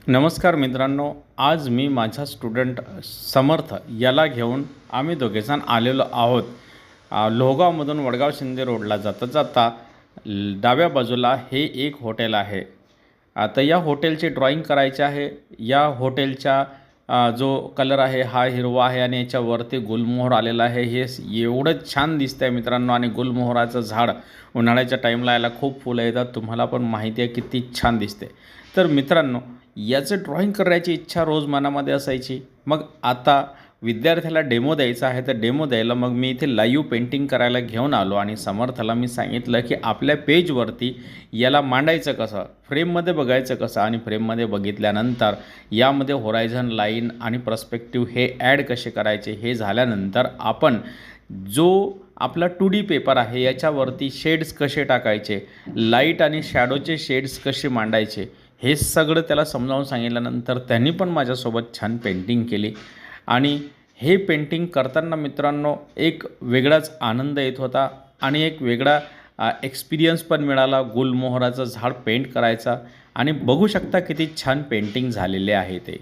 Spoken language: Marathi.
नमस्कार मित्रांनो, आज मी माझा स्टुडंट समर्थ याला घेऊन आम्ही दोघेजण आलेलो आहोत. लोहगावमधून वडगाव शिंदे रोडला जाता जाता डाव्या बाजूला हे एक हॉटेल आहे. आता या हॉटेलची ड्रॉईंग करायची आहे. या हॉटेलचा जो कलर आहे हा हिरवा आहे आणि याच्यावरती गुलमोहर आलेला आहे. हे एवढं छान दिसतंय मित्रांनो. आणि गुलमोहराचं झाड उन्हाळ्याच्या टाईमला याला खूप फुलं येतात. तुम्हाला पण माहिती आहे किती छान दिसते. तर मित्रांनो, याचं ड्रॉईंग करायची इच्छा रोज मनामध्ये असायची. मग आता विद्यार्थ्याला डेमो द्यायचा आहे, तर डेमो द्यायला मग मी इथे लाईव्ह पेंटिंग करायला घेऊन आलो आणि समर्थला मी सांगितलं की आपल्या पेजवरती याला मांडायचं कसं, फ्रेममध्ये बघायचं कसं, आणि फ्रेममध्ये बघितल्यानंतर यामध्ये होरायझन, लाईन आणि पर्स्पेक्टिव्ह हे ॲड कसे करायचे. हे झाल्यानंतर आपण जो आपला 2D पेपर आहे याच्यावरती शेड्स कसे टाकायचे, लाईट आणि शॅडोचे शेड्स कसे मांडायचे, हे सगळं त्याला समजावून सांगितल्यानंतर त्यांनी पण माझ्यासोबत छान पेंटिंग केली. आणि हे पेंटिंग करताना मित्रांनो एक वेगळाच आनंद येत होता आणि एक वेगळा एक्सपिरियन्स पण मिळाला गुलमोहराचं झाड पेंट करायचा. आणि बघू शकता किती छान पेंटिंग झालेले आहे ते.